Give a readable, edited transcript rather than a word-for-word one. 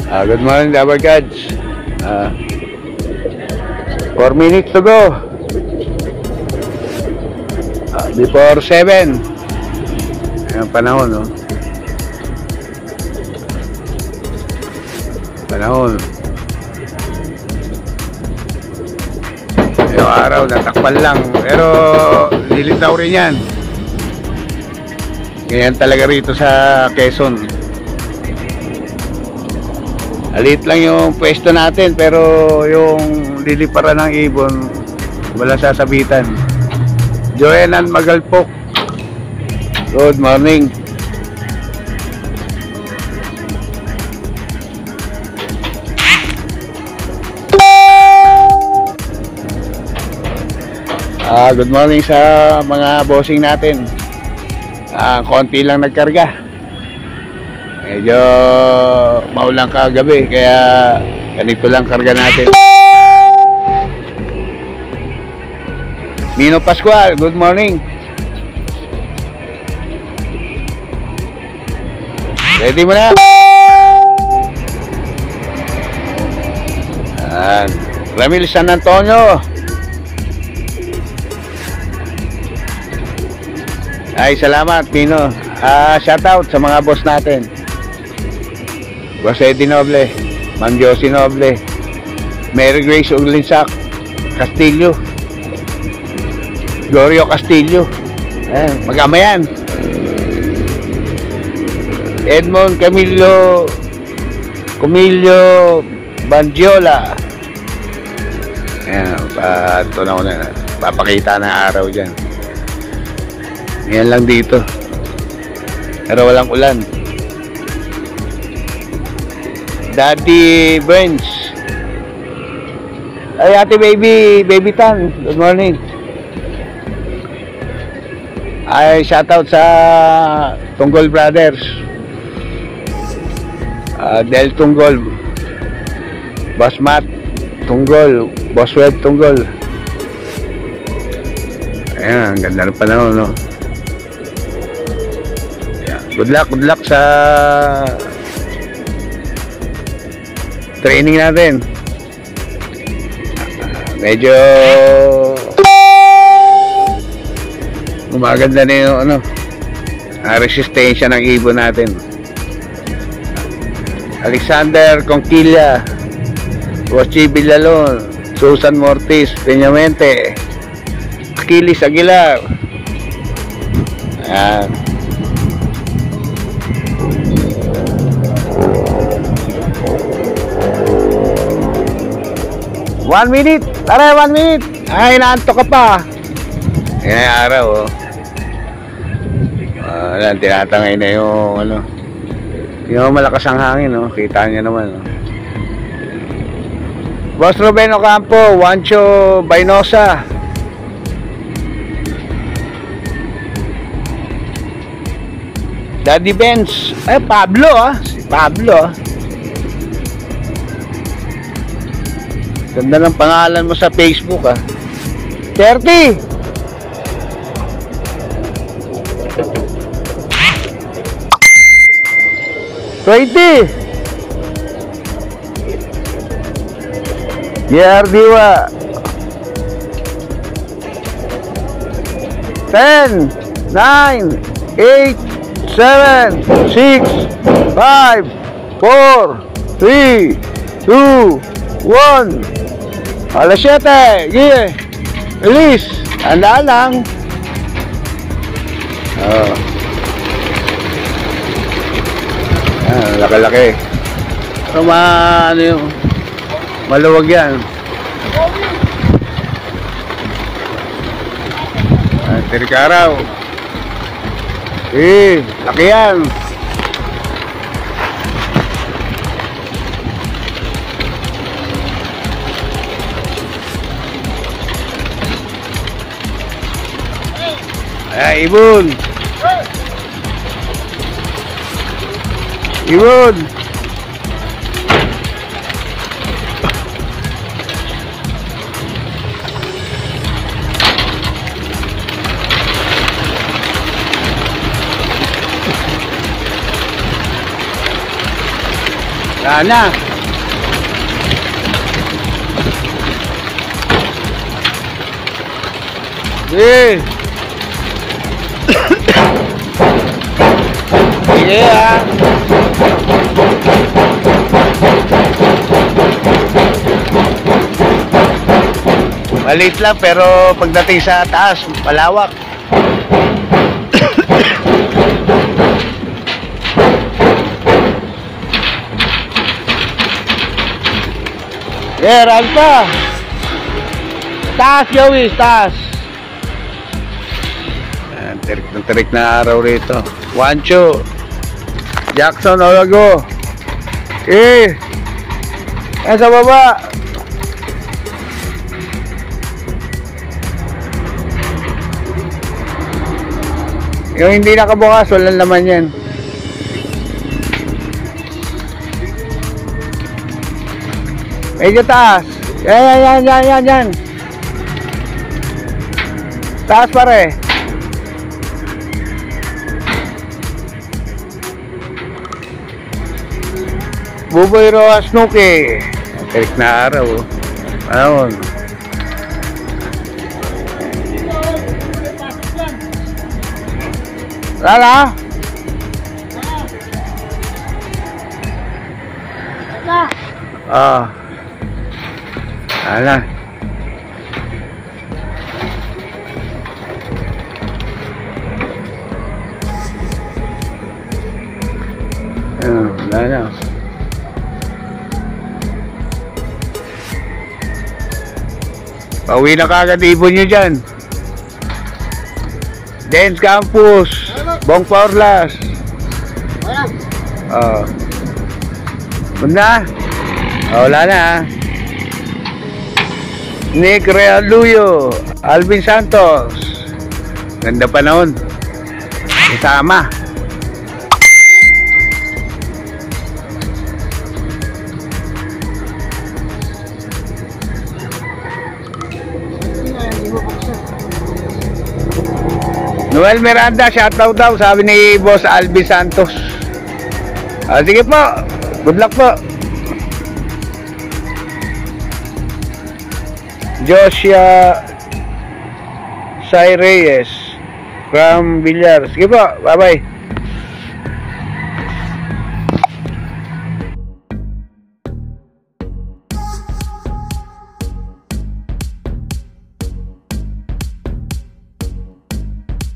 Good morning, Dabber Gods. 4 minutes to go. Before 7. Ayan panahon, no? Panahon. Yung araw, natakpan lang. Pero, lilitaw rin yan. Ganyan talaga rito sa Quezon. Alit lang yung pwesto natin, pero yung liliparan ng ibon, wala sasabitan. Joenan Magalpok. Good morning. Good morning sa mga bossing natin. Konti lang nagkarga. Medyo maulang kagabi, kaya ganito lang karga natin. Nino Pascual, good morning. Ready mo na? Ramil San Antonio. Ay, salamat, Pino. Shout out sa mga boss natin. Boss Eddie Noble, Ma'am Josie Noble, Mary Grace Uglinsak Castillo, Glorio Castillo. Mag-ama yan. Edmond Camillo Bandiola. Ito na ko na. Papakita na araw dyan. Yan lang dito. Pero walang ulan. Daddy Burns. Ay, ate baby Tan, good morning. Ay, shoutout sa Tunggol Brothers. Del Tunggol, Boss Matt Tunggol, Boss Web Tunggol. Ayan, ganda ng panahon, no? Ayan, good luck sa training natin. Medyo gumaganda na yung resistensya ng ibon natin. Alexander Conquilla, Rochi Villalon, Susan Mortis Peñamente, Achilles Aguilar. Ayan. One minute! Tara, 1 minute! Ay, naantok ka pa! Yan yung araw, oh. Tinatangay na yung, yung malakas ang hangin, oh. Kita niya naman, oh. Boss Ruben Ocampo, Juancho Bainosa. Daddy Benz. Ay, Pablo, ah. Si Pablo, ah. Ganda ng pangalan mo sa Facebook, ah. 30. Diwa 10, 9, 8, 7, 6, 5, 4, 3, 2, 1. Alas 7. Gige. Release. Tandaan lang. Laki-laki. Pero maluwag yan. Tirik araw. Laki yan. Ibon. Sana. Eh. Sige ah. Maliit lang pero pagdating sa taas, malawak. Yeah, Alpha. Taas, Joey, taas. Tirik na araw rito. Juancho. Jackson, Olago. Sa baba. Yung hindi nakabukas, walang laman yan. Medyo taas. Yan. Taas pare. Buboy Roa Snooki. Tirik na araw. Ayun. Lala? Lala. Lala. Pauwi na kagad ibon nyo dyan. Dance Campus. Bong Porlas. Bunda. Wala na. Nick Realuyo. Alvin Santos. Ganda pa noon. Isama. Noel Miranda, shoutout daw, sabi ni Boss Alvin Santos. Sige po, good luck po. Josia Sai Reyes from Villar. Sige po, bye bye.